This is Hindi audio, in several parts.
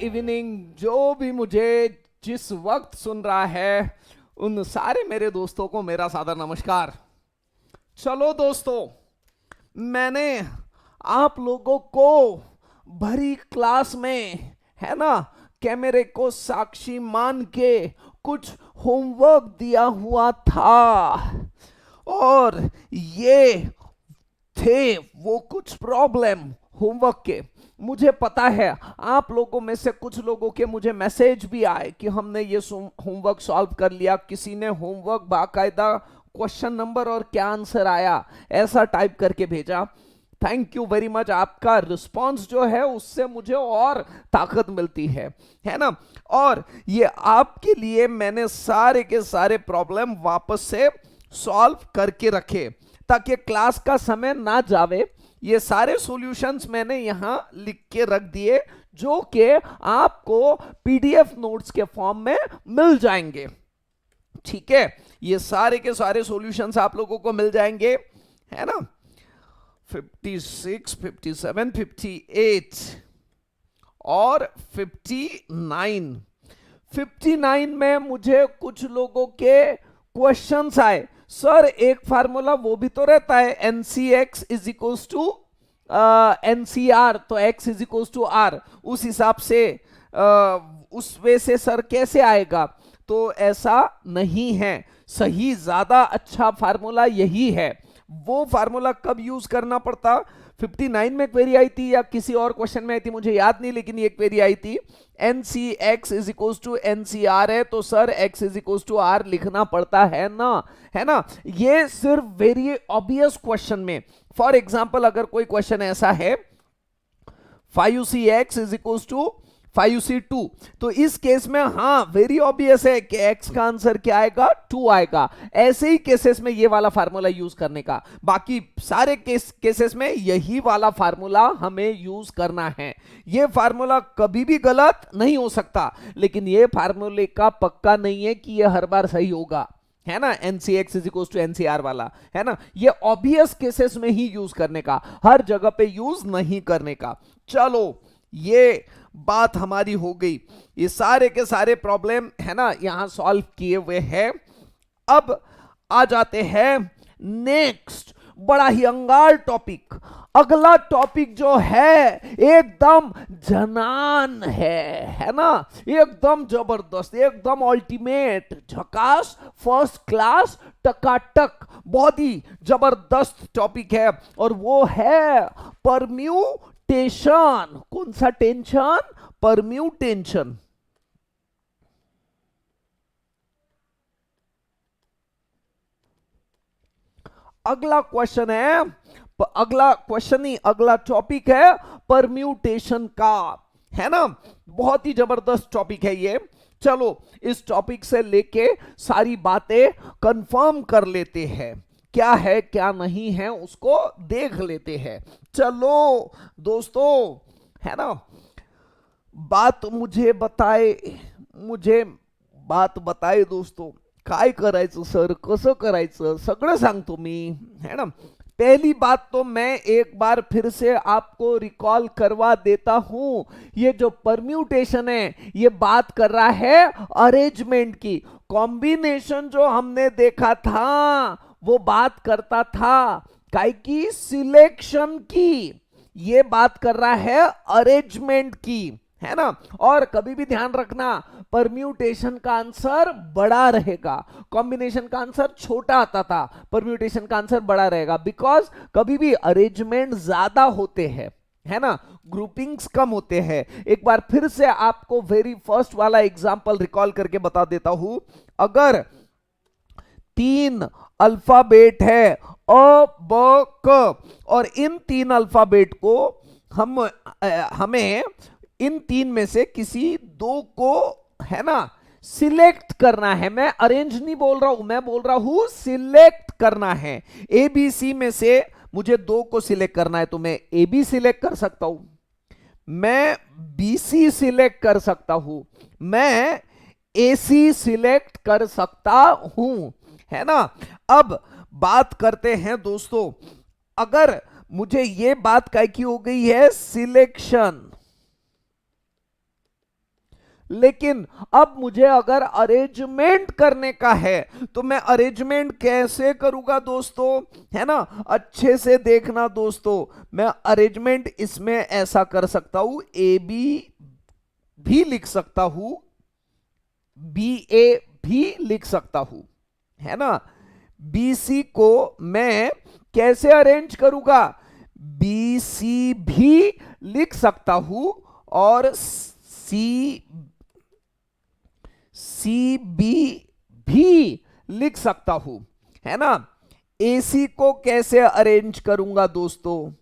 इवनिंग। जो भी मुझे जिस वक्त सुन रहा है उन सारे मेरे दोस्तों को मेरा सादर नमस्कार। चलो दोस्तों, मैंने आप लोगों को भरी क्लास में, है ना, कैमरे को साक्षी मान के कुछ होमवर्क दिया हुआ था और ये थे वो कुछ प्रॉब्लम होमवर्क के। मुझे पता है आप लोगों में से कुछ लोगों के मुझे मैसेज भी आए कि हमने ये होमवर्क सॉल्व कर लिया। किसी ने होमवर्क बाकायदा क्वेश्चन नंबर और क्या आंसर आया ऐसा टाइप करके भेजा। Thank you very much. आपका रिस्पांस जो है उससे मुझे और ताकत मिलती है ना। और ये आपके लिए मैंने सारे के सारे प्रॉब्लम वापस से सॉल्व करके रखे ताकि क्लास का समय ना जावे। ये सारे सॉल्यूशंस मैंने यहां लिख के रख दिए जो कि आपको पीडीएफ नोट्स के फॉर्म में मिल जाएंगे। ठीक है, ये सारे के सारे सॉल्यूशंस आप लोगों को मिल जाएंगे, है ना। 56, 57, 58 और 59। 59 में मुझे कुछ लोगों के क्वेश्चंस आए। सर एक फार्मूला वो भी तो रहता है, NCX is equals to NCR, तो X is equals to R। उस हिसाब से उस वे से सर कैसे आएगा? तो ऐसा नहीं है। सही ज्यादा अच्छा फार्मूला यही है। वो फार्मूला कब यूज करना पड़ता? 59 में क्वेरी आई थी या किसी और क्वेश्चन में आई थी मुझे याद नहीं, लेकिन ये क्वेरी आई थी। NCX is equals to NCR है तो sir X is equals to R लिखना पड़ता है ना, है ना। ये सिर्फ वेरी ऑब्वियस क्वेश्चन में। फॉर एग्जांपल अगर कोई क्वेश्चन ऐसा है 5CX is equals to 5C2, तो इस केस में हाँ वेरी ऑब्वियस है कि x का आंसर क्या आएगा? 2 आएगा। ऐसे ही केसेस में ये वाला फार्मूला यूज करने का। बाकी सारे केसेस में यही वाला फार्मूला हमें यूज करना है। ये फार्मूला कभी भी गलत नहीं हो सकता, लेकिन ये फार्मूले का पक्का नहीं है कि ये हर बार सही होगा, है ना। NCX is equals to NCR वाला, है ना। ये ऑब्वियस केसेस में ही यूज करने का, हर जगह पे यूज नहीं करने का। चलो ये बात हमारी हो गई। ये सारे के सारे प्रॉब्लम, है ना, यहां सॉल्व किए हुए हैं। अब आ जाते हैं नेक्स्ट बड़ा ही अंगार टॉपिक। अगला टॉपिक जो है एकदम जनान है ना, एकदम जबरदस्त, एकदम अल्टीमेट, झकास, फर्स्ट क्लास, टकाटक, बहुत ही जबरदस्त टॉपिक है और वो है परम्यूटेशन। कौन सा टेंशन? परम्यूटेशन। अगला क्वेश्चन है, अगला क्वेश्चन ही अगला टॉपिक है परम्यूटेशन का, है ना। बहुत ही जबरदस्त टॉपिक है ये। चलो इस टॉपिक से लेके सारी बातें कंफर्म कर लेते हैं, क्या है क्या नहीं है उसको देख लेते हैं। चलो दोस्तों, है ना, बात मुझे बात बताए दोस्तों। काय करायचं सर, कसं करायचं सगळं सांगतो मी, है ना। पहली बात तो मैं एक बार फिर से आपको रिकॉल करवा देता हूं। ये जो परम्यूटेशन है ये बात कर रहा है अरेंजमेंट की। कॉम्बिनेशन जो हमने देखा था वो बात करता था काय की? सिलेक्शन की। ये बात कर रहा है अरेंजमेंट की, है ना। और कभी भी ध्यान रखना परम्यूटेशन का आंसर बड़ा रहेगा, कॉम्बिनेशन का आंसर छोटा आता था, परम्यूटेशन का आंसर बड़ा रहेगा। बिकॉज कभी भी अरेंजमेंट ज्यादा होते हैं, है ना, ग्रुपिंग्स कम होते हैं। एक बार फिर से आपको वेरी फर्स्ट वाला एग्जांपल रिकॉल करके बता देता हूं। अगर 3 अल्फाबेट है अ ब क और इन 3 अल्फाबेट को हमें इन 3 में से किसी 2 को, है ना, सिलेक्ट करना है। मैं अरेंज नहीं बोल रहा हूं, मैं बोल रहा हूं सिलेक्ट करना है। ABC में से मुझे 2 को सिलेक्ट करना है तो मैं AB सिलेक्ट कर सकता हूं, मैं BC सिलेक्ट कर सकता हूं, मैं AC सिलेक्ट कर सकता हूं, है ना। अब बात करते हैं दोस्तों, अगर मुझे ये बात काय की हो गई है सिलेक्शन, लेकिन अब मुझे अगर अरेंजमेंट करने का है तो मैं अरेंजमेंट कैसे करूंगा दोस्तों, है ना। अच्छे से देखना दोस्तों, मैं अरेंजमेंट इसमें ऐसा कर सकता हूं, ए बी भी लिख सकता हूं, बी ए भी लिख सकता हूं, है ना। बी सी को मैं कैसे अरेंज करूंगा, बी सी भी लिख सकता हूं और सी सी बी भी लिख सकता हूं, है ना। एसी को कैसे अरेंज करूंगा दोस्तों,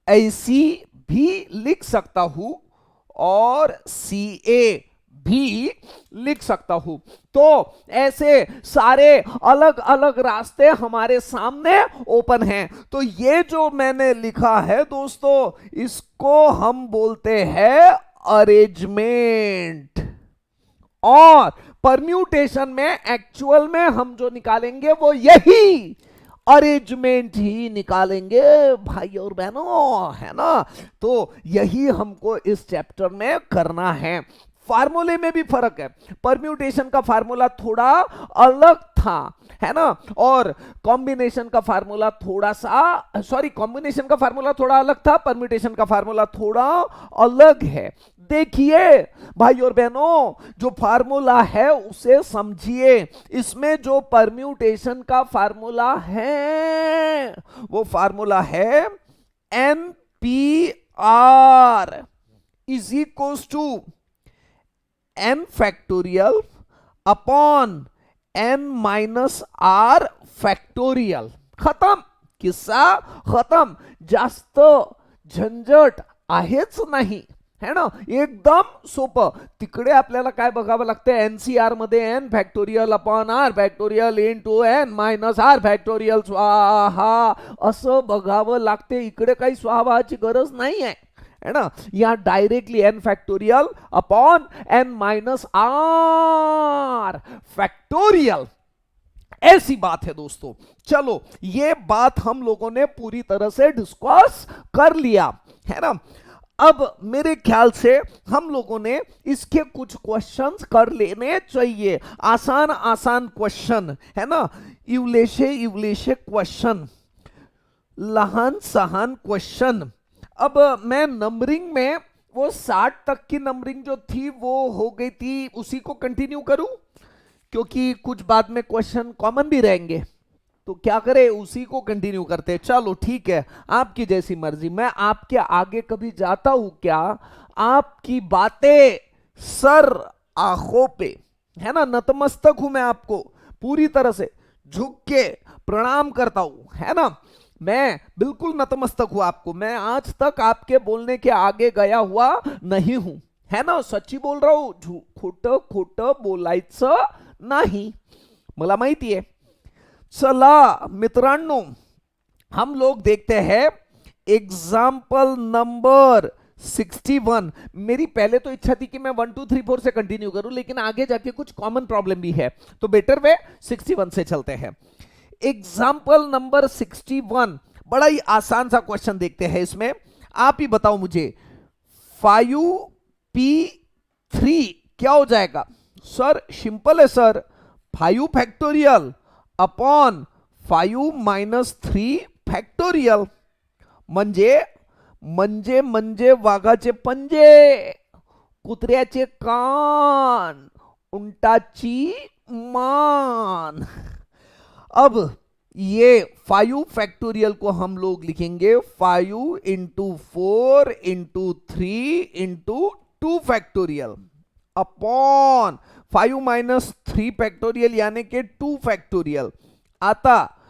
ऐसी भी लिख सकता हूं और सी ए भी लिख सकता हूं। तो ऐसे सारे अलग अलग रास्ते हमारे सामने ओपन हैं। तो ये जो मैंने लिखा है दोस्तों, इसको हम बोलते हैं अरेंजमेंट। और परम्यूटेशन में एक्चुअल में हम जो निकालेंगे वो यही अरेंजमेंट ही निकालेंगे भाई और बहनों, है ना। तो यही हमको इस चैप्टर में करना है। फार्मूले में भी फर्क है, परम्यूटेशन का फार्मूला थोड़ा अलग था, है ना। और कॉम्बिनेशन का फार्मूला थोड़ा सा, सॉरी, कॉम्बिनेशन का फार्मूला थोड़ा अलग था, परम्यूटेशन का फार्मूला थोड़ा अलग है। देखिए भाई और बहनों, जो फार्मूला है उसे समझिए। इसमें जो परम्यूटेशन का फार्मूला है वो फार्मूला है N P R is equals to n factorial upon n minus आर फॅक्टोरियल। खतम, किस्सा खतम, जास्त झंझट आहेच नाही, है ना। एकदम सोपं। तिकडे आपल्याला काय बघावं लागतं, एनसीआर मध्ये N factorial upon R factorial into N minus R factorial स्वाहा असं बघावं लागते। इकडे काही स्वाहाची गरज नाही है ना। यहां directly N factorial upon N minus R factorial, ऐसी बात है दोस्तों। चलो, ये बात हम लोगों ने पूरी तरह से डिस्कस कर लिया, है ना। अब मेरे ख्याल से हम लोगों ने इसके कुछ क्वेश्चंस कर लेने चाहिए, आसान आसान क्वेश्चन, है ना। इवलेशे इवलेशे क्वेश्चन, लहान सहान क्वेश्चन। अब मैं नंबरिंग में वो 60 तक की नंबरिंग जो थी वो हो गई थी, उसी को कंटिन्यू करूं, क्योंकि कुछ बाद में क्वेश्चन कॉमन भी रहेंगे, तो क्या करें, उसी को कंटिन्यू करते। चलो ठीक है, आपकी जैसी मर्जी। मैं आपके आगे कभी जाता हूं क्या, आपकी बातें सर आंखों पे, है ना। नतमस्तक हूं मैं, आपको पूरी तरह से झुक के प्रणाम करता हूं, है ना। मैं बिल्कुल नतमस्तक हूं आपको। मैं आज तक आपके बोलने के आगे गया हुआ नहीं हूं, है ना। सच्ची बोल रहा हूं, खोटं खोटं बोलायचं नाही, मला माहिती आहे। चला मित्रांनो, हम लोग देखते हैं एग्जाम्पल नंबर 61। मेरी पहले तो इच्छा थी कि मैं 1 2 3 4 से कंटिन्यू करूं, लेकिन आगे जाके कुछ कॉमन प्रॉब्लम भी है, तो बेटर वे 61 से चलते हैं। एग्जाम्पल नंबर 61, बड़ा ही आसान सा क्वेश्चन देखते हैं। इसमें आप ही बताओ मुझे, 5p3 क्या हो जाएगा। सर सिंपल है sir, 5 factorial upon 5 minus 3 factorial. म्हणजे म्हणजे म्हणजे वाघाचे पंजे, कुत्र्याचे कान, उंटाची मान। अब ये 5 फैक्टोरियल को हम लोग लिखेंगे 5 into 4 into 3 into 2 factorial upon 5 minus 3 factorial यानी के 2 फैक्टोरियल। आता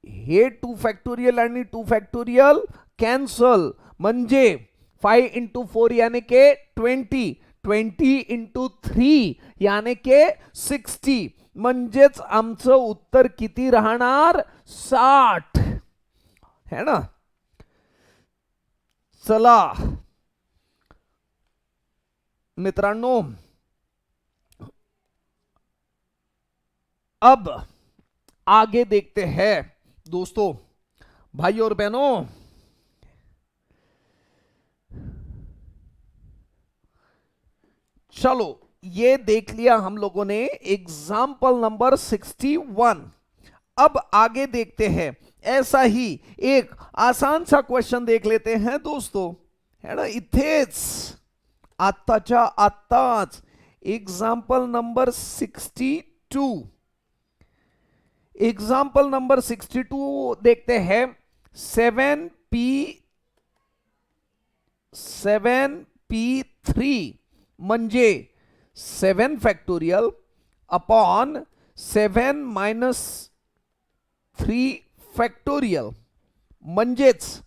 हे 2 फैक्टोरियल आणि 2 फैक्टोरियल कॅन्सल, म्हणजे 5 इंटू 4 यानी के 20, 20 इंटू 3 यानी के 60, म्हणजेच आमचं उत्तर किती राहणार, 60, है ना। चला मित्रांनो, अब आगे देखते हैं दोस्तों, भाई और बहनों। चलो ये देख लिया हम लोगों ने एग्जाम्पल नंबर 61। अब आगे देखते हैं, ऐसा ही एक आसान सा क्वेश्चन देख लेते हैं दोस्तों, है ना। इथेच आत्ताच्या आत्ताच एग्जाम्पल नंबर 62। एग्जाम्पल नंबर 62 देखते हैं। 7p3 म्हणजे 7 फॅक्टोरियल अपॉन 7 मायनस 3 फैक्टोरियल, मंजेच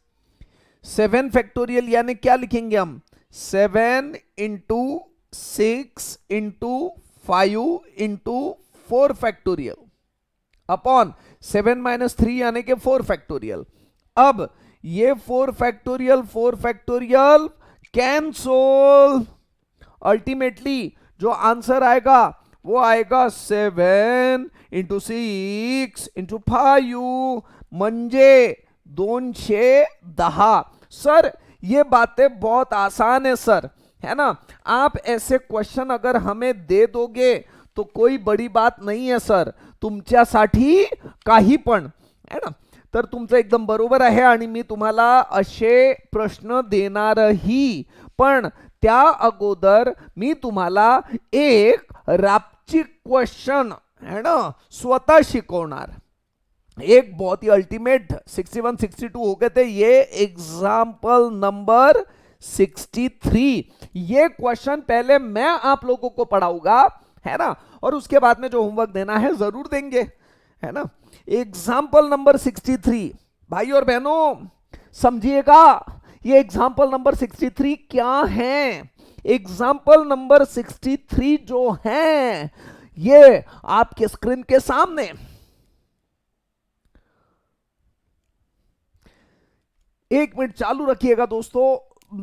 7 फैक्टोरियल यानी क्या लिखेंगे हम, 7 into 6 into 5 into 4 factorial upon 7 minus 3 यानी कि 4 फैक्टोरियल। अब ये 4 फैक्टोरियल कैंसल, अल्टीमेटली जो आंसर आएगा वो आएगा 7 इंटू 6 इंटू 5 म्हणजे 210। सर ये बातें बहुत आसान है सर, है ना। आप ऐसे क्वेश्चन अगर हमें दे दोगे तो कोई बड़ी बात नहीं है सर, तुमच्यासाठी काही पण, है ना। तर तुमचं एकदम बरोबर आहे आणि मी तुम्हाला असे प्रश्न देणारही, पण त्या अगोदर मी तुम्हाला एक रापचिक क्वेश्चन, है ना, स्वतः शिकवणार। एक बहुत ही अल्टीमेट 61 62 हो गए थे, ये एग्जाम्पल नंबर 63। ये क्वेश्चन पहले मैं आप लोगों को पढ़ाऊंगा, है ना, और उसके बाद में जो होमवर्क देना है जरूर देंगे, है ना। एग्जाम्पल नंबर 63 भाई और बहनों समझिएगा, ये एग्जाम्पल नंबर 63 क्या है। एग्जाम्पल नंबर 63 जो है ये आपके स्क्रीन के सामने, एक मिनट चालू रखिएगा दोस्तों,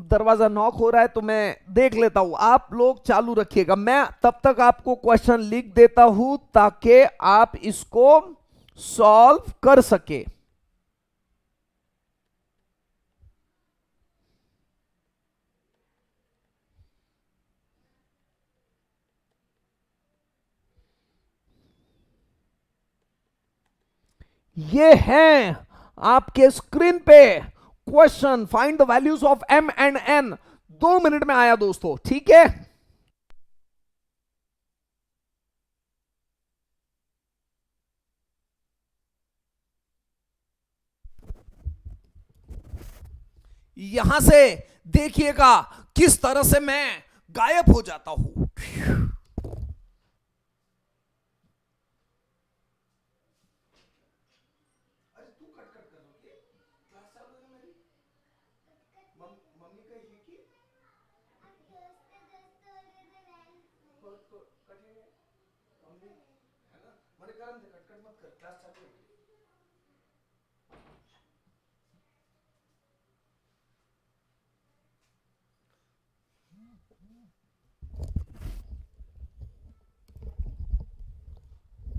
दरवाजा नॉक हो रहा है तो मैं देख लेता हूं, आप लोग चालू रखिएगा। मैं तब तक आपको क्वेश्चन लिख देता हूं ताकि आप इसको सॉल्व कर सके। ये है आपके स्क्रीन पे question, find the values of m and n। 2 minute में आया दोस्तों, ठीक है। यहां से देखिएगा किस तरह से मैं गायब हो जाता हूं।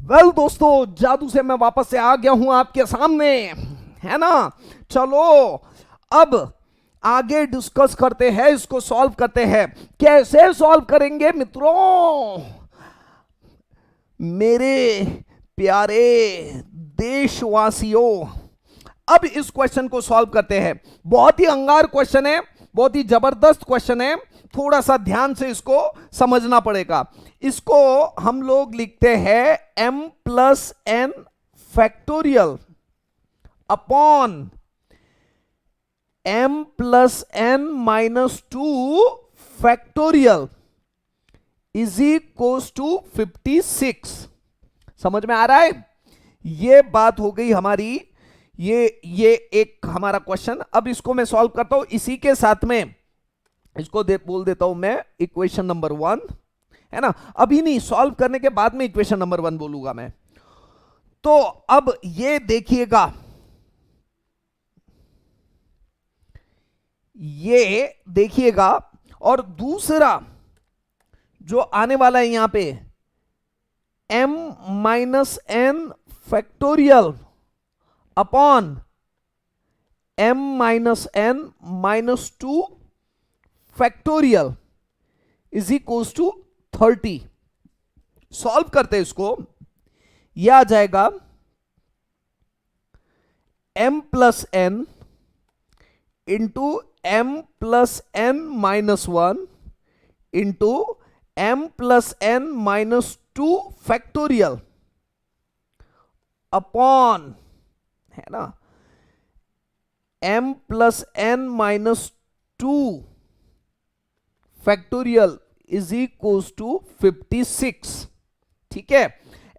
वेल दोस्तों, जादू से मैं वापस से आ गया हूं आपके सामने, है ना। चलो अब आगे डिस्कस करते हैं, इसको सॉल्व करते हैं। कैसे सॉल्व करेंगे मित्रों, मेरे प्यारे देशवासियों। अब इस क्वेश्चन को सॉल्व करते हैं। बहुत ही अंगार क्वेश्चन है, बहुत ही जबरदस्त क्वेश्चन है, थोड़ा सा ध्यान से इसको समझना पड़ेगा। इसको हम लोग लिखते हैं m plus n factorial upon m plus n minus 2 factorial is equals to 56। समझ में आ रहा है? ये बात हो गई हमारी, ये एक हमारा क्वेश्चन। अब इसको मैं सॉल्व करता हूं, इसी के साथ में इसको बोल देता हूं मैं इक्वेशन नंबर 1, है ना। अभी नहीं, सॉल्व करने के बाद में इक्वेशन नंबर 1 बोलूंगा मैं। तो अब ये देखिएगा, ये देखिएगा, और दूसरा जो आने वाला है यहां पे m minus n factorial upon m minus n minus 2 factorial is equals to 30। Solve करते हैं इसको, यह आ जाएगा m plus N into m plus N minus 1 into m plus N minus 2 factorial upon, है ना, m plus N minus 2 factorial is equals to 56। ठीक है,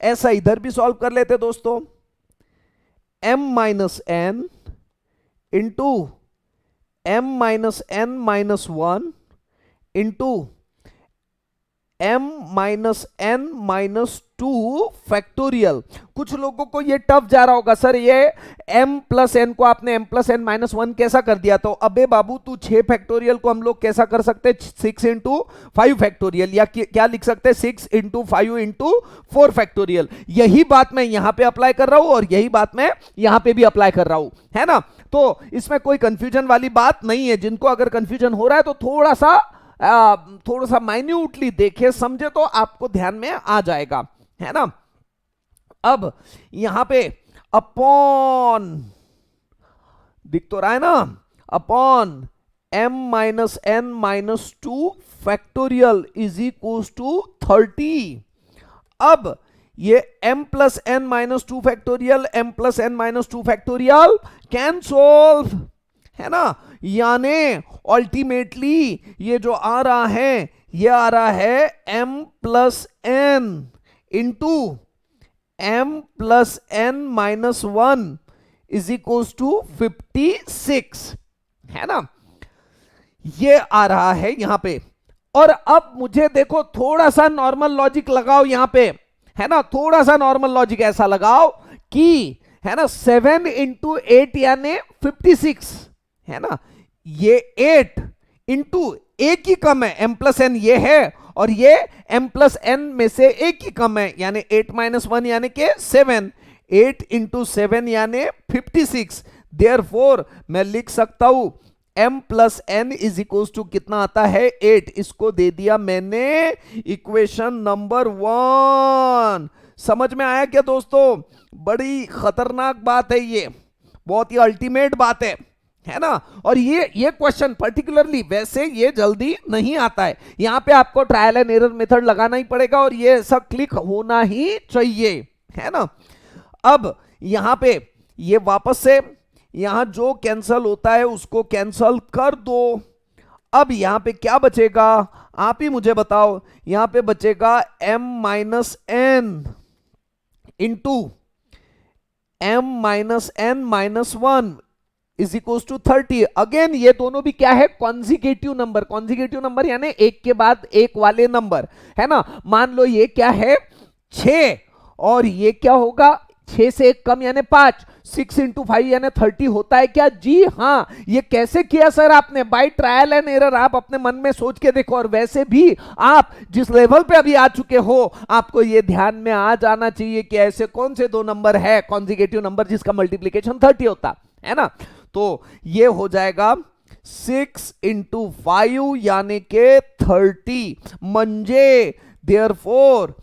ऐसा इधर भी सॉल्व कर लेते दोस्तों। m minus N into m minus N minus 1 into m minus N minus 2 factorial. कुछ लोगों को ये टफ जा रहा होगा, सर ये m प्लस एन को आपने m प्लस एन माइनस 1 कैसा कर दिया? तो अबे बाबू तू 6 फैक्टोरियल को हम लोग कैसा कर सकते हैं? 6 इंटू 5 फैक्टोरियल, या क्या लिख सकते हैं? 6 इंटू 5 इंटू 4 फैक्टोरियल। यही बात मैं यहां पे अप्लाई कर रहा हूं और यही बात मैं यहां पे भी अप्लाई कर रहा हूं, है ना। तो इसमें कोई कंफ्यूजन वाली बात नहीं है। जिनको अगर कंफ्यूजन हो रहा है तो थोड़ा सा माइन्यूटली देखे समझे तो आपको ध्यान में आ जाएगा, है ना। अब यहां पे अपॉन दिख तो रहा है ना, upon m minus N minus 2 factorial is equal to 30। अब ये m plus N minus 2 factorial, m plus N minus 2 factorial can solve, है ना। यानी अल्टीमेटली ये जो आ रहा है, ये आ रहा है m plus N into m plus N minus 1 is equal to 56, है ना। ये आ रहा है यहां पे। और अब मुझे देखो थोड़ा सा नॉर्मल लॉजिक लगाओ यहां पे, है ना। थोड़ा सा नॉर्मल लॉजिक ऐसा लगाओ कि, है ना, 7 इंटू 8 यानी 56, है ना। ये 8 इंटू एक ही कम है, m प्लस एन ये है, और ये m प्लस एन में से एक ही कम है, यानी 8 माइनस 1 यानी के 7। 8 इंटू 7 यानी 56। देयरफॉर मैं लिख सकता हूं m plus N is equal to कितना आता है? 8। इसको दे दिया मैंने इक्वेशन नंबर 1। समझ में आया क्या दोस्तों? बड़ी खतरनाक बात है ये, बहुत ही अल्टीमेट बात है ना। और ये क्वेश्चन पर्टिकुलरली वैसे ये जल्दी नहीं आता है, यहां पे आपको ट्रायल एंड एरर मेथड लगाना ही पड़ेगा और ये सब क्लिक होना ही चाहिए, है ना। अब यहां पे ये वापस से यहां जो कैंसल होता है उसको कैंसल कर दो। अब यहां पे क्या बचेगा आप ही मुझे बताओ? यहां पे बचेगा m minus N into m minus N minus 1 is equal to 30। Again ये दोनों भी क्या है? कॉन्जिगेटिव नंबर। कॉन्जिगेटिव नंबर यानी एक के बाद एक वाले नंबर, है ना। मान लो ये क्या है? 6, और ये क्या होगा? 6 से एक कम यानी 5। 6 इंटू 5 यानी 30 होता है क्या? जी हाँ। ये कैसे किया सर आपने? By trial and error. आप अपने मन में सोच के देखो। और वैसे भी आप जिस लेवल पे अभी आ चुके हो, आपको ये ध्यान में आ जाना चाहिए कि ऐसे कौन से दो नंबर है कॉन्जिगेटिव नंबर जिसका मल्टीप्लीकेशन 30 होता है ना। तो ये हो जाएगा 6 इंटू 5 यानी के 30, म्हणजे therefore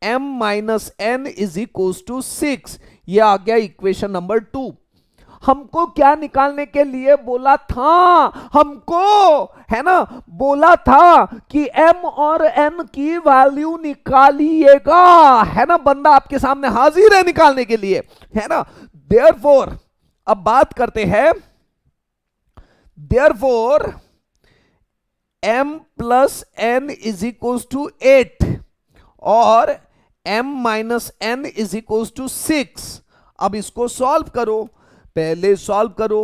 m minus N is equal to 6। यह आ गया इक्वेशन नंबर 2। हमको क्या निकालने के लिए बोला था? हमको, है ना, बोला था कि m और n की वैल्यू निकालिएगा, है ना। बंदा आपके सामने हाजिर है निकालने के लिए, है ना। देयरफॉर अब बात करते हैं। Therefore m plus N is equal to 8 और m minus N is equal to 6। अब इसको सॉल्व करो, पहले सॉल्व करो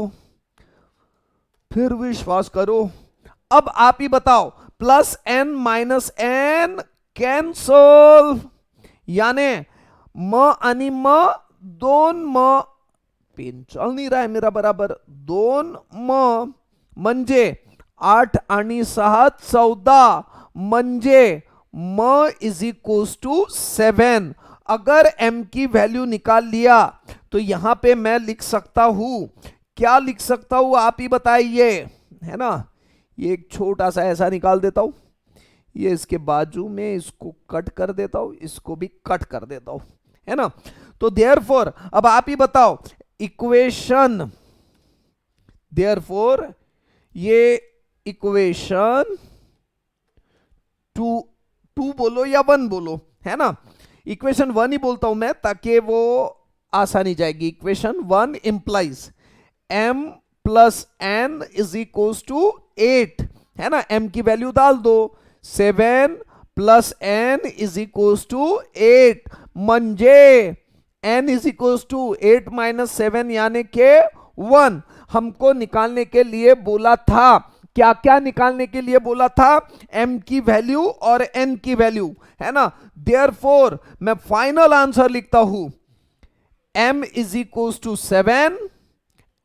फिर विश्वास करो। अब आप ही बताओ, plus N minus N cancel, यानी म आणि म दोन म, पेन चल नहीं रहा है मेरा बराबर, 2 म म्हणजे 8 आणि 6 14, म्हणजे म इज इक्वल टू 7। अगर m की वैल्यू निकाल लिया तो यहां पे मैं लिख सकता हूं, क्या लिख सकता हूं आप ही बताइए, है ना। ये एक छोटा सा ऐसा निकाल देता हूं, ये इसके बाजू में इसको कट कर देता हूं, इसको भी कट कर देता हूं, है ना। तो देयरफॉर अब आप ही बताओ इक्वेशन, देयरफॉर ये इक्वेशन टू बोलो या वन बोलो, है ना। इक्वेशन वन ही बोलता हूं मैं ताकि वो आसानी जाएगी। Equation one implies m plus N is equals to 8, है ना। m की वैल्यू डाल दो, 7 plus n is equals to 8, म्हणजे n is equals to 8 minus 7 यानी के 1। हमको निकालने के लिए बोला था, क्या क्या निकालने के लिए बोला था? m की वैल्यू और n की वैल्यू, है ना। देयरफॉर मैं फाइनल आंसर लिखता हूं m is equals to 7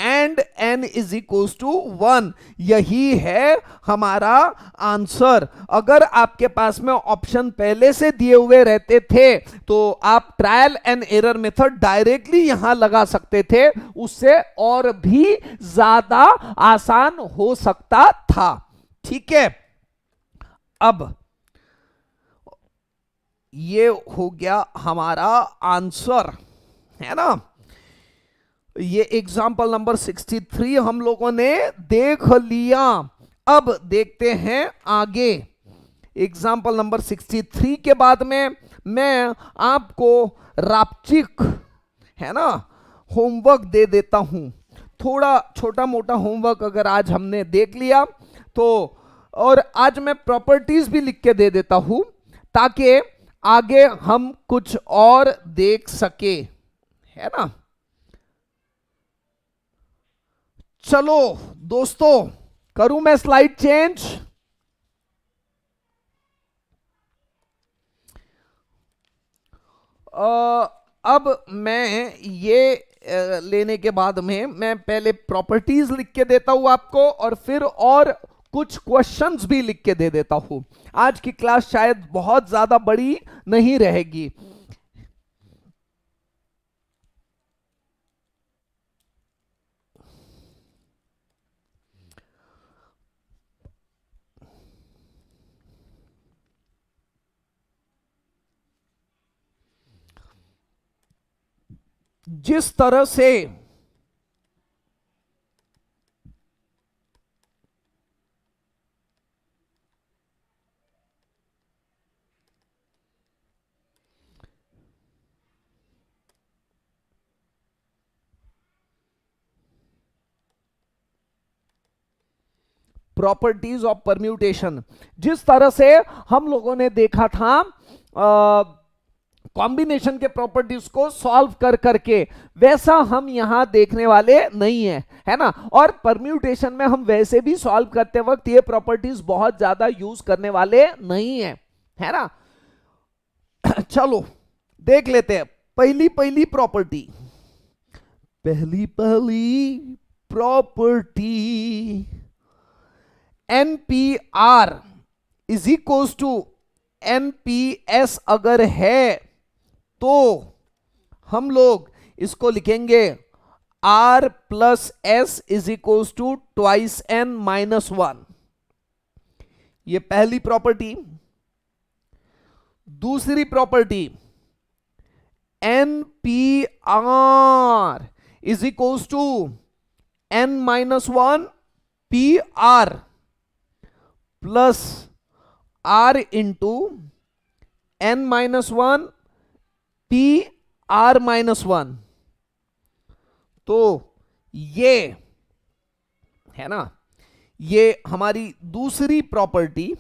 and n is equals to 1। यही है हमारा आंसर। अगर आपके पास में ऑप्शन पहले से दिए हुए रहते थे तो आप trial and error method directly यहां लगा सकते थे, उससे और भी ज्यादा आसान हो सकता था। ठीक है, अब ये हो गया हमारा आंसर, है ना। ये एग्जाम्पल नंबर 63 हम लोगों ने देख लिया। अब देखते हैं आगे। एग्जाम्पल नंबर 63 के बाद में मैं आपको रापचिक, है ना, होमवर्क दे देता हूं। थोड़ा छोटा मोटा होमवर्क अगर आज हमने देख लिया तो, और आज मैं प्रॉपर्टीज भी लिख के दे देता हूं ताकि आगे हम कुछ और देख सके, है ना। चलो दोस्तों, करूं मैं स्लाइड चेंज? अब मैं ये लेने के बाद में मैं पहले प्रॉपर्टीज लिख के देता हूं आपको और फिर और कुछ क्वेश्चंस भी लिख के दे देता हूं। आज की क्लास शायद बहुत ज्यादा बड़ी नहीं रहेगी। जिस तरह से प्रॉपर्टीज ऑफ परम्यूटेशन, जिस तरह से हम लोगों ने देखा था कॉम्बिनेशन के प्रॉपर्टीज को सॉल्व कर करके, वैसा हम यहां देखने वाले नहीं है, है ना। और परम्यूटेशन में हम वैसे भी सॉल्व करते वक्त ये प्रॉपर्टीज बहुत ज्यादा यूज करने वाले नहीं है ना। चलो देख लेते हैं पहली पहली प्रॉपर्टी। पहली property, NPR is equals to NPS अगर है तो हम लोग इसको लिखेंगे R plus S is equals to twice N minus 1। ये पहली प्रॉपर्टी। दूसरी property, NPR is equals to N minus 1 PR plus R into N minus 1 PR minus 1। तो ये है ना, ये हमारी दूसरी प्रॉपर्टी।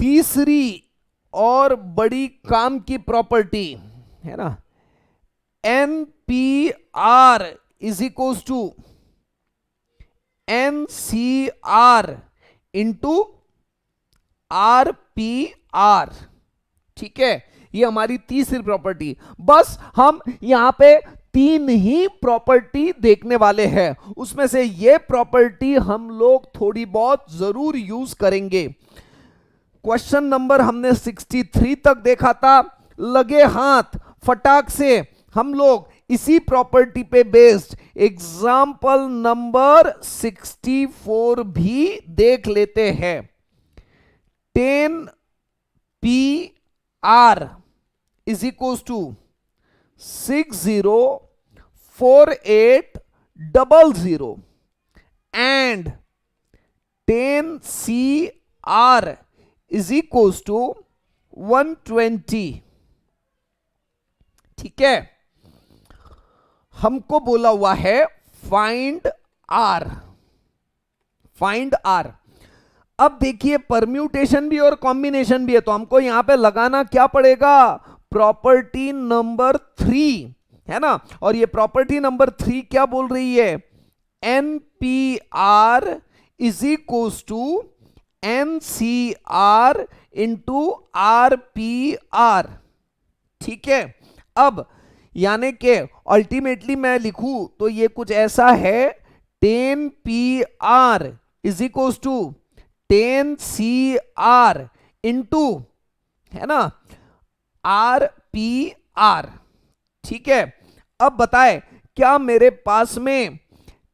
तीसरी और बड़ी काम की प्रॉपर्टी है ना, NPR is equals to NCR into RPR। ठीक है, ये हमारी तीसरी प्रॉपर्टी। बस हम यहां पे तीन ही प्रॉपर्टी देखने वाले हैं, उसमें से ये प्रॉपर्टी हम लोग थोड़ी बहुत जरूर यूज करेंगे। क्वेश्चन नंबर हमने 63 तक देखा था। लगे हाथ फटाक से हम लोग इसी प्रॉपर्टी पे बेस्ड एग्जाम्पल नंबर 64 भी देख लेते हैं। 10PR is equals to 604800 and 10CR is equals to 120. ठीक है, हमको बोला हुआ है फाइंड आर, फाइंड आर। अब देखिए परम्यूटेशन भी और कॉम्बिनेशन भी है, तो हमको यहां पे लगाना क्या पड़ेगा, प्रॉपर्टी नंबर 3, है ना। और ये प्रॉपर्टी नंबर 3 क्या बोल रही है, NPR is equals to NCR into RPR। ठीक है, अब यानी कि अल्टीमेटली मैं लिखूं तो ये कुछ ऐसा है, 10PR is equals to 10CR into, है ना, RPR। ठीक है, अब बताए क्या मेरे पास में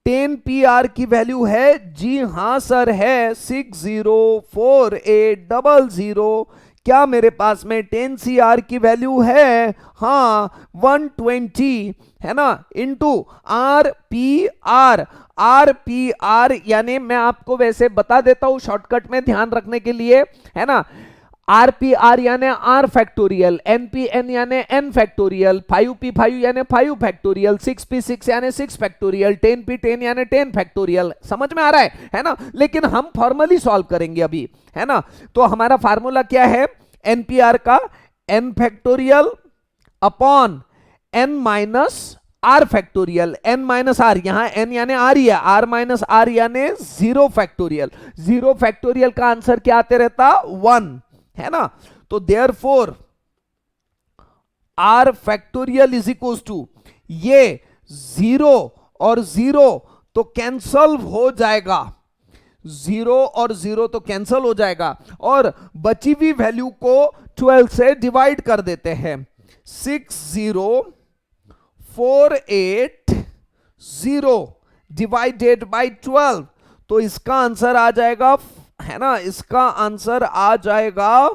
10PR की वैल्यू है, जी हां सर है, 604800। क्या मेरे पास में 10CR की वैल्यू है, हाँ 120, है ना, इंटू RPR। RPR यानी मैं आपको वैसे बता देता हूं शॉर्टकट में ध्यान रखने के लिए, है ना, RPR यानी R फैक्टोरियल, NPN यानी N फैक्टोरियल, 5P5 यानी 5 फैक्टोरियल, 6P6 यानी 6 फैक्टोरियल, 10P10 यानी 10 फैक्टोरियल। समझ में आ रहा है ना। लेकिन हम फॉर्मली सॉल्व करेंगे अभी, है ना। तो हमारा फार्मूला क्या है, NPR का N factorial upon N minus R factorial, N minus R, यहां N यानी R ही है, R माइनस R यानी 0 फैक्टोरियल। 0 फैक्टोरियल का आंसर क्या आते रहता, 1, है ना। तो therefore R factorial is equals to, ये 0 और 0 तो कैंसल हो जाएगा, 0 और 0 तो कैंसल हो जाएगा, और बची हुई वैल्यू को 12 से डिवाइड कर देते हैं। 60480 डिवाइडेड बाय 12, तो इसका आंसर आ जाएगा, है ना, इसका आंसर आ जाएगा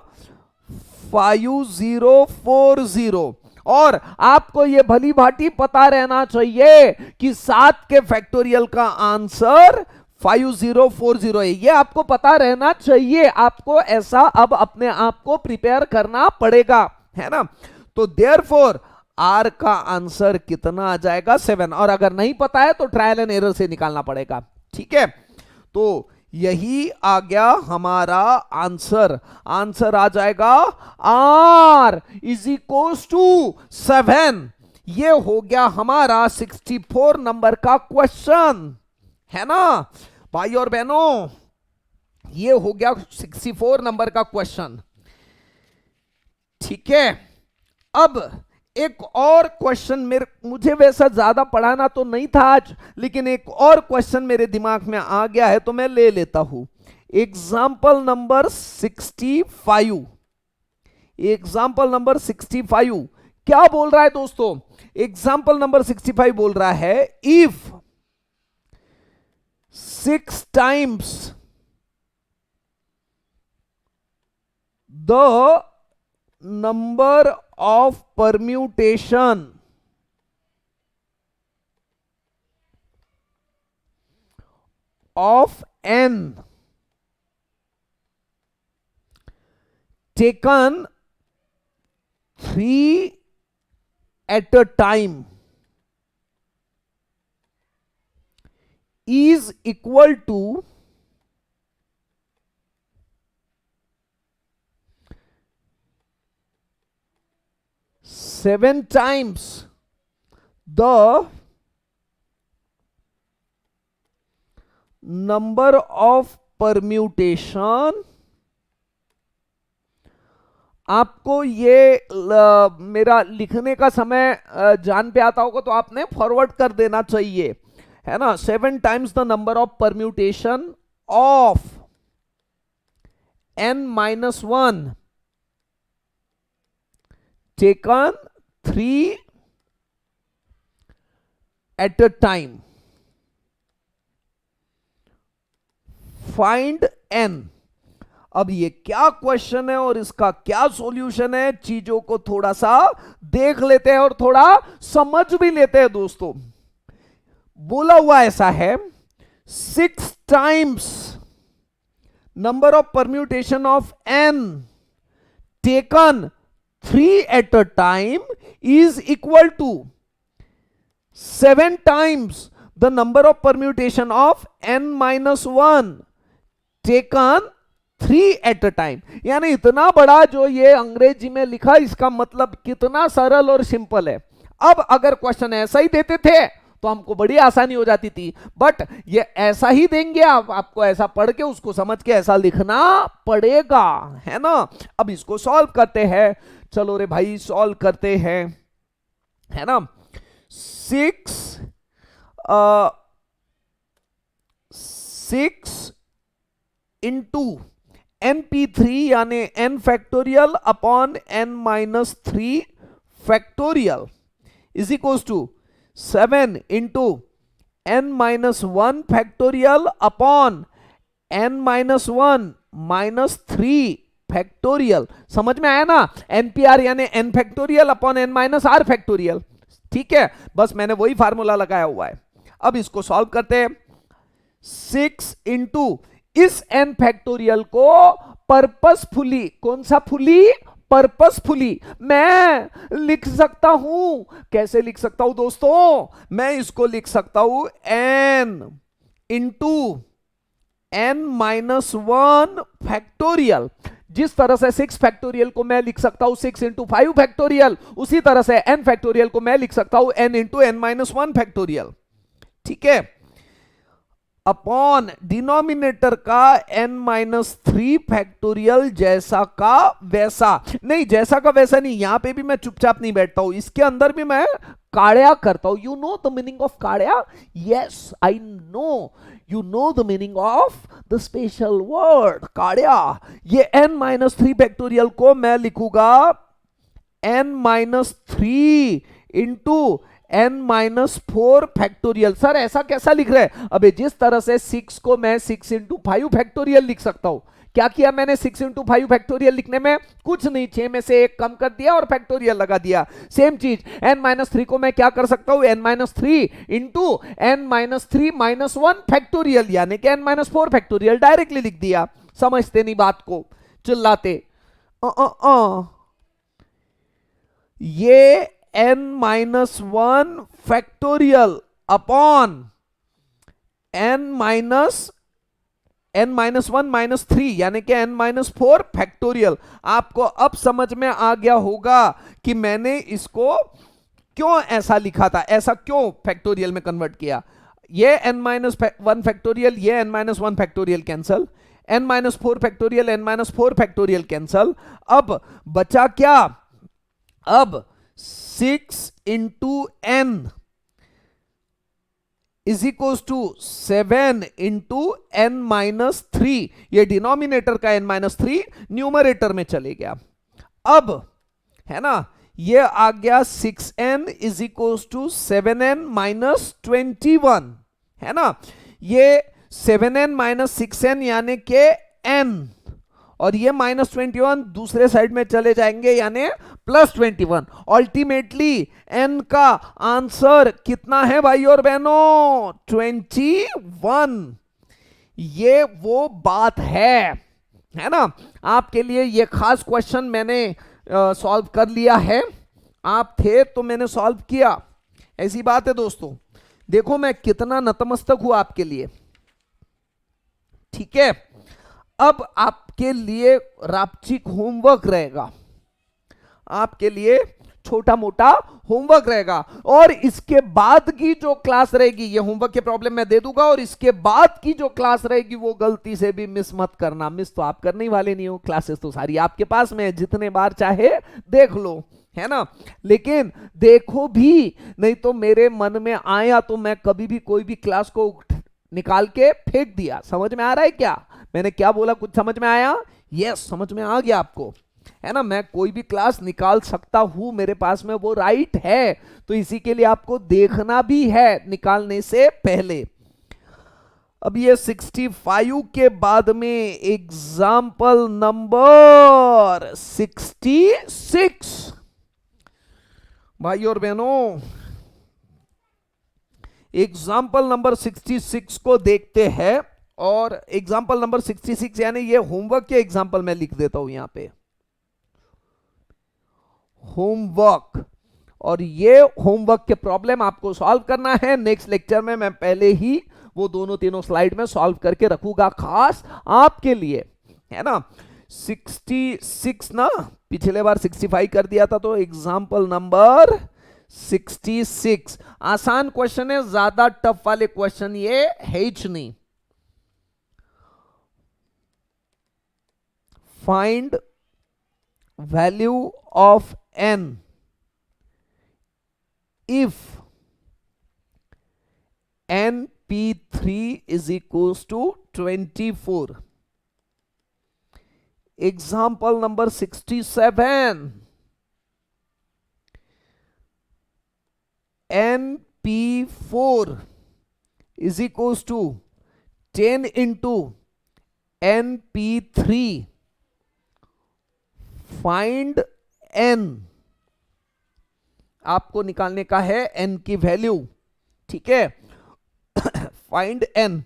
5040। और आपको यह भली भांति पता रहना चाहिए कि 7 के फैक्टोरियल का आंसर 5040 है, ये आपको पता रहना चाहिए। आपको ऐसा अब अपने आप को प्रिपेयर करना पड़ेगा, है ना। तो देयरफॉर आर का आंसर कितना आ जाएगा, 7। और अगर नहीं पता है तो ट्रायल एंड एरर से निकालना पड़ेगा। ठीक है, तो यही आ गया हमारा आंसर। आंसर आ जाएगा आर इज इक्वल्स टू 7। ये हो गया हमारा 64 नंबर का क्वेश्चन, है ना भाई और बहनों, ये हो गया 64 नंबर का क्वेश्चन। ठीक है, अब एक और क्वेश्चन मुझे वैसा ज्यादा पढ़ाना तो नहीं था आज, लेकिन एक और क्वेश्चन मेरे दिमाग में आ गया है तो मैं ले लेता हूं। Example number 65। एग्जाम्पल नंबर 65 क्या बोल रहा है दोस्तों, एग्जाम्पल नंबर 65 बोल रहा है, if 6 times the number of permutation of n taken 3 at a time is equal to 7 times the number of permutation। आपको ये मेरा लिखने का समय जान पे आता होगा तो आपने फॉरवर्ड कर देना चाहिए, है ना। 7 times the number of permutation of n-1 taken 3 at a time, find n। अब ये क्या क्वेश्चन है और इसका क्या सॉल्यूशन है, चीजों को थोड़ा सा देख लेते हैं और थोड़ा समझ भी लेते हैं दोस्तों। बोला हुआ ऐसा है, 6 times number of permutation of n taken 3 at a time is equal to 7 times the number of permutation of n minus 1 taken 3 at a time। यानी इतना बड़ा जो ये अंग्रेजी में लिखा, इसका मतलब कितना सरल और सिंपल है। अब अगर क्वेश्चन ऐसा ही देते थे तो हमको बड़ी आसानी हो जाती थी, बट ये ऐसा ही देंगे, आपको ऐसा पढ़ के उसको समझ के ऐसा लिखना पड़ेगा, है ना। अब इसको सॉल्व करते हैं, चलो रे भाई सॉल्व करते हैं, है ना। 6 इंटू np3 यानी n factorial upon n minus 3 factorial is equals to 7 into n minus 1 factorial upon n minus 1 minus 3 factorial. समझ में आया ना, npr यानी n factorial upon n minus r factorial. ठीक है, बस मैंने वही फार्मूला लगाया हुआ है। अब इसको सॉल्व करते हैं। 6 इंटू इस n फैक्टोरियल को पर्पसफुली, कौन सा फुली, पर्पसफुली मैं लिख सकता हूं। कैसे लिख सकता हूं दोस्तों, मैं इसको लिख सकता हूं n into n minus 1 factorial. जिस तरह से 6 फैक्टोरियल को मैं लिख सकता हूं 6 इंटू 5 फैक्टोरियल, उसी तरह से n फैक्टोरियल को मैं लिख सकता हूं n into n minus 1 factorial. ठीक है, अपॉन डिनोमिनेटर का n माइनस 3 फैक्टोरियल, जैसा का वैसा नहीं, जैसा का वैसा नहीं, यहां पे भी मैं चुपचाप नहीं बैठता हूं, इसके अंदर भी मैं काड़या करता हूं। You know the meaning of काड़या? Yes I know, you know the meaning of the special word काड़या। ये n माइनस 3 फैक्टोरियल को मैं लिखूंगा n minus 3 into n minus 4 factorial. Sir ऐसा कैसा लिख रहे हैं? अबे जिस तरह से 6 को मैं 6 इंटू 5 फैक्टोरियल लिख सकता हूं, क्या किया मैंने 6 इंटू 5 फैक्टोरियल लिखने में? कुछ नहीं, 6 में से 1 कम कर दिया और फैक्टोरियल लगा दिया। सेम चीज n माइनस 3 को मैं क्या कर सकता हूं, n minus 3 into n minus 3 minus 1 factorial, यानी कि n माइनस 4 फैक्टोरियल, डायरेक्टली लिख दिया। समझते नहीं बात को, चिल्लाते ये n minus 1 factorial upon n minus 1 minus 3 यानी कि n माइनस 4 फैक्टोरियल। आपको अब समझ में आ गया होगा कि मैंने इसको क्यों ऐसा लिखा था, ऐसा क्यों फैक्टोरियल में कन्वर्ट किया। ये n माइनस 1 फैक्टोरियल, ये n minus 1 factorial cancel, n minus 4 factorial, n minus 4 factorial cancel. अब बचा क्या, अब 6 into n is equal to 7 into n minus 3, ये डिनोमिनेटर का n माइनस 3 न्यूमरेटर में चले गया। अब है ना, ये आ गया 6n is equal to 7n minus 21, है ना। ये 7n माइनस 6n यानी के n, और ये माइनस 21 दूसरे साइड में चले जाएंगे यानी प्लस 21। अल्टीमेटली n का आंसर कितना है भाई और बहनों, 21। ये वो बात है ना। आपके लिए ये खास क्वेश्चन मैंने सॉल्व कर लिया है, आप थे तो मैंने सॉल्व किया, ऐसी बात है दोस्तों। देखो मैं कितना नतमस्तक हूं आपके लिए। ठीक है, अब आपके लिए रापचिक होमवर्क रहेगा, आपके लिए छोटा मोटा होमवर्क रहेगा, और इसके बाद की जो क्लास रहेगी, ये होमवर्क के प्रॉब्लम मैं दे दूंगा, और इसके बाद की जो क्लास रहेगी वो गलती से भी मिस मत करना। मिस तो आप करने वाले नहीं हो, क्लासेस तो सारी आपके पास में है, जितने बार चाहे देख लो, है ना। लेकिन देखो भी नहीं तो मेरे मन में आया तो मैं कभी भी कोई भी क्लास को निकाल के फेंक दिया। समझ में आ रहा है क्या मैंने क्या बोला? कुछ समझ में आया? यस, समझ में आ गया आपको, है ना। मैं कोई भी क्लास निकाल सकता हूं, मेरे पास में वो राइट है, तो इसी के लिए आपको देखना भी है निकालने से पहले। अब ये 65 के बाद में एग्जाम्पल नंबर 66। भाई और बहनों, एग्जाम्पल नंबर 66 को देखते हैं। और एग्जाम्पल नंबर 66 यानी ये होमवर्क के एग्जाम्पल मैं लिख देता हूं यहां पे, होमवर्क। और ये होमवर्क के प्रॉब्लम आपको सॉल्व करना है। नेक्स्ट लेक्चर में मैं पहले ही वो दोनों तीनों स्लाइड में सॉल्व करके रखूंगा खास आपके लिए, है ना। 66 ना, पिछले बार 65 कर दिया था, तो एग्जाम्पल नंबर 66 आसान क्वेश्चन है, ज्यादा टफ वाले क्वेश्चन ये है ही नहीं। Find value of n if np3 is equals to 24. Example number 67. np4 is equals to 10 into np3. Find n. आपको निकालने का है n की वैल्यू, ठीक है। Find n।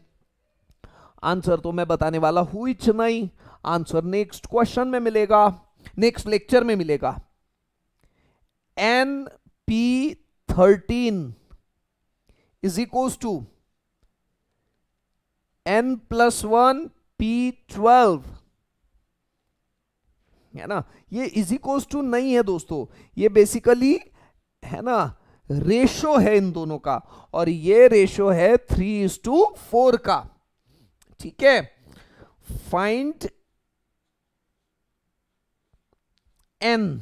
आंसर तो मैं बताने वाला हूं ही नहीं, आंसर नेक्स्ट क्वेश्चन में मिलेगा, नेक्स्ट लेक्चर में मिलेगा। np13 is equals to n+1 p12, है ना। ये इज इक्वल्स टू नहीं है दोस्तों, ये बेसिकली है ना रेशो है इन दोनों का, और ये रेशो है 3:4 का, ठीक है। Find n,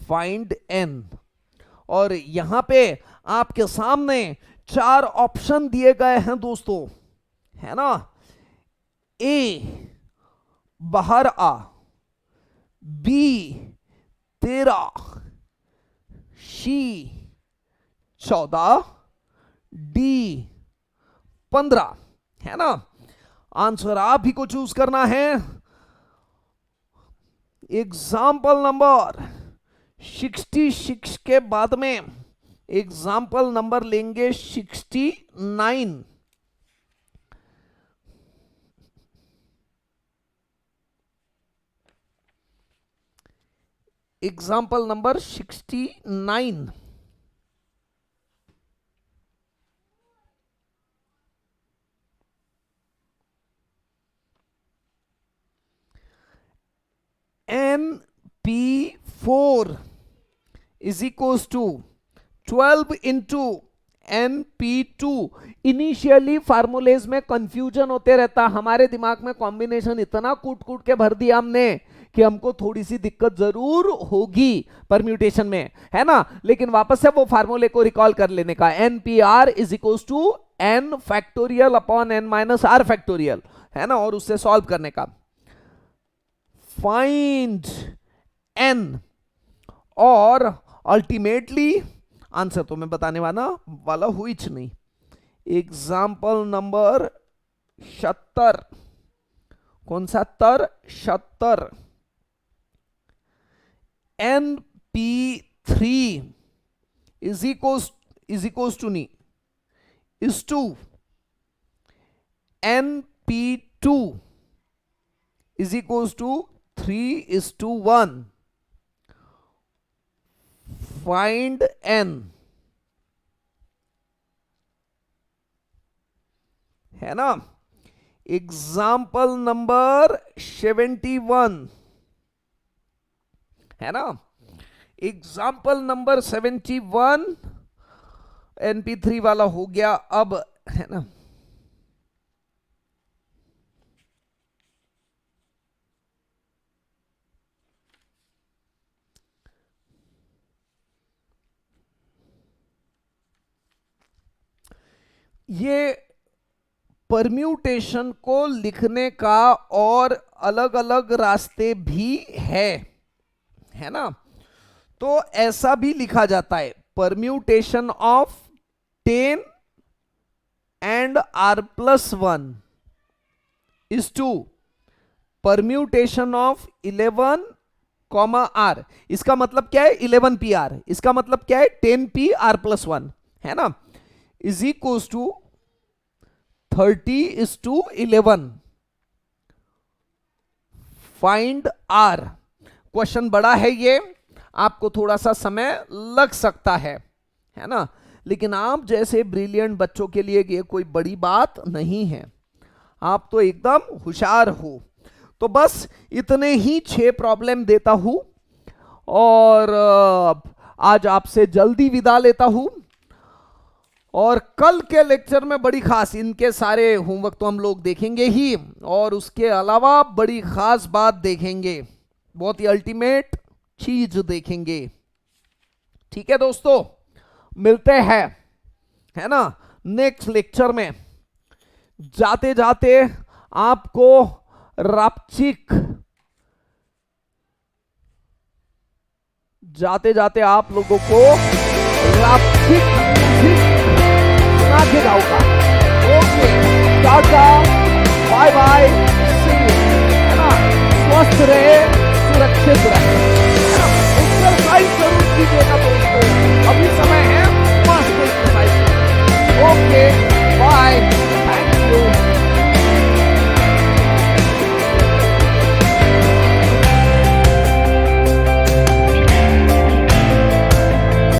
find n। और यहां पे आपके सामने 4 ऑप्शन दिए गए हैं दोस्तों, है ना। ए बाहर आ, बी 13, सी 14, डी 15, है ना। आंसर आप ही को चूज करना है। एग्जाम्पल नंबर 66 के बाद में एग्जाम्पल नंबर लेंगे 69। Example number 69। np4 is equals to 12 into np2। Initially formulas में कंफ्यूजन होते रहता, हमारे दिमाग में कॉम्बिनेशन इतना कूट कूट के भर दिया हमने कि हमको थोड़ी सी दिक्कत जरूर होगी परम्यूटेशन में, है ना। लेकिन वापस से वो फार्मूले को रिकॉल कर लेने का, npr is equals to n factorial upon n minus r factorial, है ना, और उससे सॉल्व करने का। फाइंड n, और अल्टीमेटली आंसर तो मैं बताने वाला हुई नहीं। एग्जाम्पल नंबर 70, कौन सा 70। np3 इज इक्वल्स टू नहीं, is to np2 is equals to 3:1। Find n, है ना। एग्जाम्पल नंबर 71, है ना। एग्जाम्पल नंबर 71 np3 वाला हो गया। अब है ना, ये परम्यूटेशन को लिखने का और अलग अलग रास्ते भी है ना। तो ऐसा भी लिखा जाता है, permutation of 10 and r plus 1 is to permutation of 11 comma R. इसका मतलब क्या है 11 पी आर, इसका मतलब क्या है 10 पी आर प्लस 1 है ना, is equals to 30:11। Find R. Question बड़ा है ये, आपको थोड़ा सा समय लग सकता है ना, लेकिन आप जैसे ब्रिलियंट बच्चों के लिए ये कोई बड़ी बात नहीं है, आप तो एकदम होशियार हो। तो बस इतने ही 6 प्रॉब्लम देता हूं और आज आपसे जल्दी विदा लेता हूं। और कल के लेक्चर में बड़ी खास, इनके सारे होमवर्क तो हम लोग देखेंगे ही, और उसके अलावा बड़ी खास बात देखेंगे, बहुत ही अल्टीमेट चीज देखेंगे। ठीक है दोस्तों, मिलते हैं है ना नेक्स्ट लेक्चर में। जाते जाते आपको रापचिक, जाते जाते आप लोगों को रापचिक सुना के जाऊंगा। Okay, tata, bye bye, see you, है ना, स्वस्थ रहे, सुरक्षित रहे, है ना, एक्सरसाइज जरूर कीजिएगा।